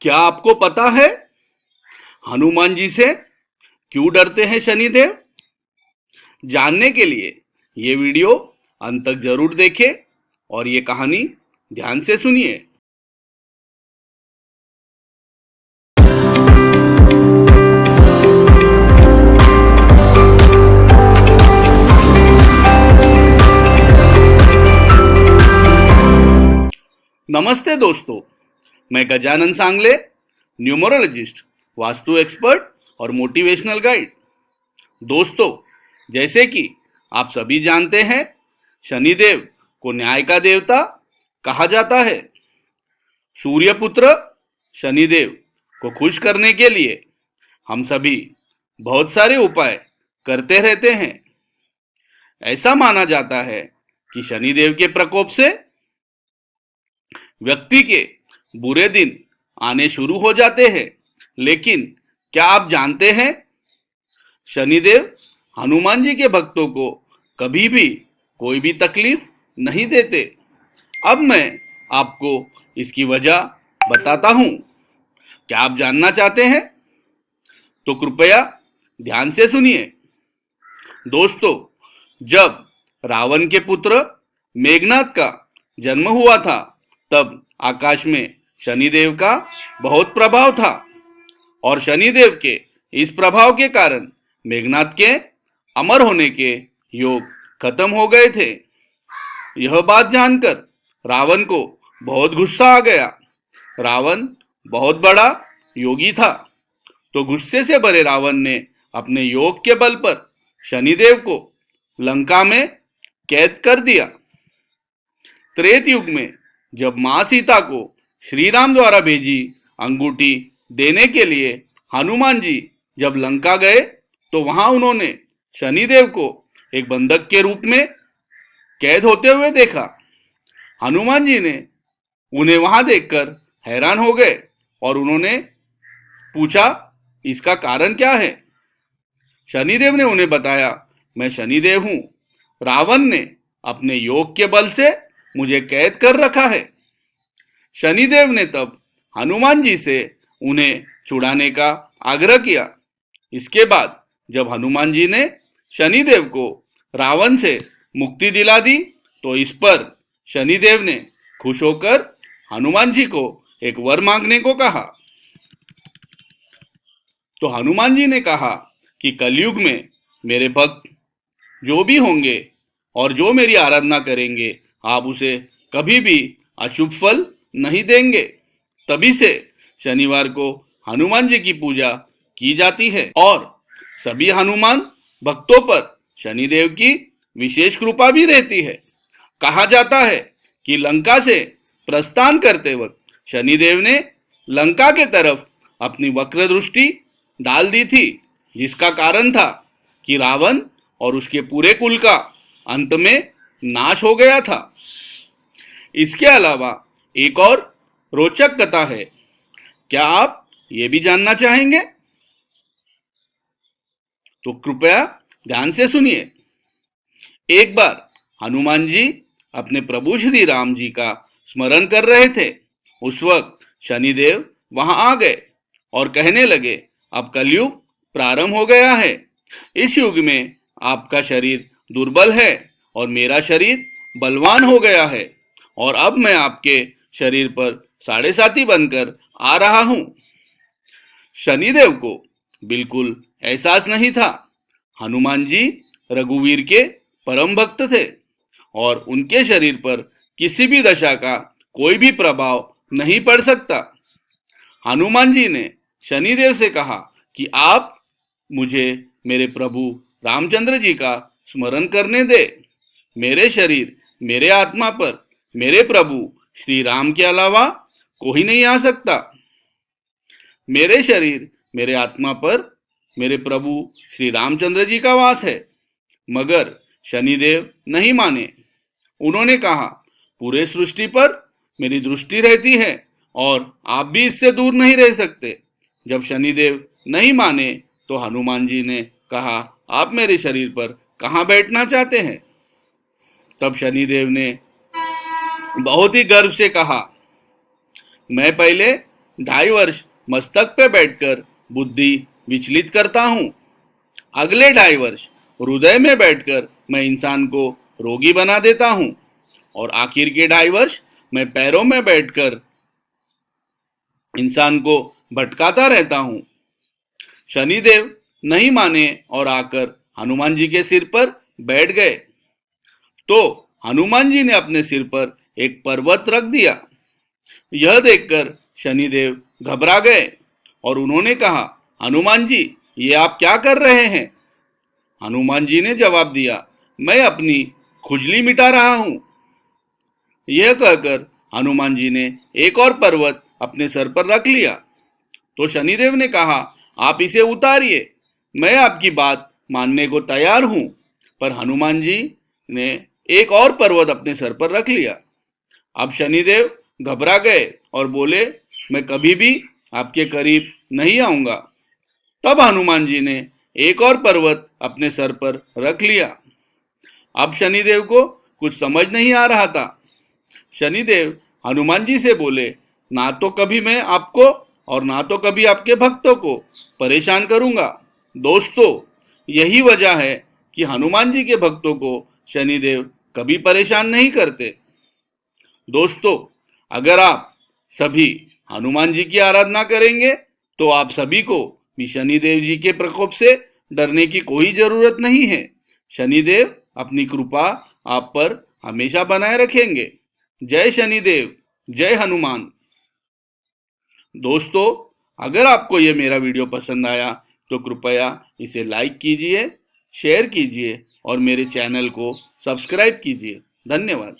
क्या आपको पता है हनुमान जी से क्यों डरते हैं शनिदेव? जानने के लिए ये वीडियो अंत तक जरूर देखें और ये कहानी ध्यान से सुनिए। नमस्ते दोस्तों, मैं गजानन सांगले, न्यूमरोलॉजिस्ट, वास्तु एक्सपर्ट और मोटिवेशनल गाइड। दोस्तों, जैसे कि आप सभी जानते हैं, शनिदेव को न्याय का देवता कहा जाता है। सूर्यपुत्र शनिदेव को खुश करने के लिए हम सभी बहुत सारे उपाय करते रहते हैं। ऐसा माना जाता है कि शनिदेव के प्रकोप से व्यक्ति के बुरे दिन आने शुरू हो जाते हैं। लेकिन क्या आप जानते हैं, शनिदेव हनुमान जी के भक्तों को कभी भी कोई भी तकलीफ नहीं देते। अब मैं आपको इसकी वजह बताता हूं। क्या आप जानना चाहते हैं? तो कृपया ध्यान से सुनिए। दोस्तों, जब रावण के पुत्र मेघनाद का जन्म हुआ था, तब आकाश में शनिदेव का बहुत प्रभाव था और शनिदेव के इस प्रभाव के कारण मेघनाद के अमर होने के योग खत्म हो गए थे। यह बात जानकर रावण को बहुत गुस्सा आ गया। रावण बहुत बड़ा योगी था, तो गुस्से से भरे रावण ने अपने योग के बल पर शनिदेव को लंका में कैद कर दिया। त्रेत युग में जब मां सीता को श्री राम द्वारा भेजी अंगूठी देने के लिए हनुमान जी जब लंका गए, तो वहां उन्होंने शनिदेव को एक बंधक के रूप में कैद होते हुए देखा। हनुमान जी ने उन्हें वहां देखकर हैरान हो गए और उन्होंने पूछा, इसका कारण क्या है? शनिदेव ने उन्हें बताया, मैं शनिदेव हूं। रावण ने अपने योग के बल से मुझे कैद कर रखा है। शनिदेव ने तब हनुमान जी से उन्हें छुड़ाने का आग्रह किया। इसके बाद जब हनुमान जी ने शनिदेव को रावण से मुक्ति दिला दी, तो इस पर शनिदेव ने खुश होकर हनुमान जी को एक वर मांगने को कहा। तो हनुमान जी ने कहा कि कलयुग में मेरे भक्त जो भी होंगे और जो मेरी आराधना करेंगे, आप उसे कभी भी अशुभ फल नहीं देंगे। तभी से शनिवार को हनुमान जी की पूजा की जाती है और सभी हनुमान भक्तों पर शनिदेव की विशेष कृपा भी रहती है। कहा जाता है कि लंका से प्रस्थान करते वक्त शनिदेव ने लंका के तरफ अपनी वक्र दृष्टि डाल दी थी, जिसका कारण था कि रावण और उसके पूरे कुल का अंत में नाश हो गया था। इसके अलावा एक और रोचक कथा है। क्या आप ये भी जानना चाहेंगे? तो कृपया ध्यान से सुनिए। एक बार हनुमान जी अपने प्रभु श्री राम जी का स्मरण कर रहे थे। उस वक्त शनिदेव वहां आ गए और कहने लगे, अब कलयुग प्रारंभ हो गया है। इस युग में आपका शरीर दुर्बल है और मेरा शरीर बलवान हो गया है, और अब मैं आपके शरीर पर साढ़े साथी बनकर आ रहा हूं। शनिदेव को बिल्कुल एहसास नहीं था। हनुमान जी रघुवीर के परम भक्त थे और उनके शरीर पर किसी भी दशा का कोई भी प्रभाव नहीं पड़ सकता। हनुमान जी ने शनिदेव से कहा कि आप मुझे मेरे प्रभु रामचंद्र जी का स्मरण करने दे। मेरे शरीर, मेरे आत्मा पर मेरे प्रभु श्री राम के अलावा कोई नहीं आ सकता। मेरे शरीर, मेरे आत्मा पर मेरे प्रभु श्री रामचंद्र जी का वास है। मगर शनिदेव नहीं माने। उन्होंने कहा, पूरे सृष्टि पर मेरी दृष्टि रहती है और आप भी इससे दूर नहीं रह सकते। जब शनिदेव नहीं माने, तो हनुमान जी ने कहा, आप मेरे शरीर पर कहां बैठना चाहते हैं? तब शनिदेव ने बहुत ही गर्व से कहा, मैं पहले 2.5 वर्ष मस्तक पे बैठकर बुद्धि विचलित करता हूँ। अगले 2.5 वर्ष हृदय में बैठकर मैं इंसान को रोगी बना देता हूँ। और आखिर के 2.5 वर्ष मैं पैरों में बैठकर इंसान को भटकाता रहता हूँ। शनिदेव नहीं माने और आकर हनुमान जी के सिर पर बैठ गए। तो हनुमान जी ने अपने सिर पर एक पर्वत रख दिया। यह देखकर शनिदेव घबरा गए और उन्होंने कहा, हनुमान जी, ये आप क्या कर रहे हैं? हनुमान जी ने जवाब दिया, मैं अपनी खुजली मिटा रहा हूं। यह कहकर हनुमान जी ने एक और पर्वत अपने सर पर रख लिया। तो शनिदेव ने कहा, आप इसे उतारिए, मैं आपकी बात मानने को तैयार हूं। पर हनुमान जी ने एक और पर्वत अपने सर पर रख लिया। अब शनिदेव घबरा गए और बोले, मैं कभी भी आपके करीब नहीं आऊंगा। तब हनुमान जी ने एक और पर्वत अपने सर पर रख लिया। अब शनिदेव को कुछ समझ नहीं आ रहा था। शनिदेव हनुमान जी से बोले, ना तो कभी मैं आपको और ना तो कभी आपके भक्तों को परेशान करूंगा। दोस्तों, यही वजह है कि हनुमान जी के भक्तों को शनिदेव कभी परेशान नहीं करते। दोस्तों, अगर आप सभी हनुमान जी की आराधना करेंगे तो आप सभी को भी शनिदेव जी के प्रकोप से डरने की कोई जरूरत नहीं है। शनिदेव अपनी कृपा आप पर हमेशा बनाए रखेंगे। जय शनिदेव, जय हनुमान। दोस्तों, अगर आपको ये मेरा वीडियो पसंद आया तो कृपया इसे लाइक कीजिए, शेयर कीजिए और मेरे चैनल को सब्सक्राइब कीजिए। धन्यवाद।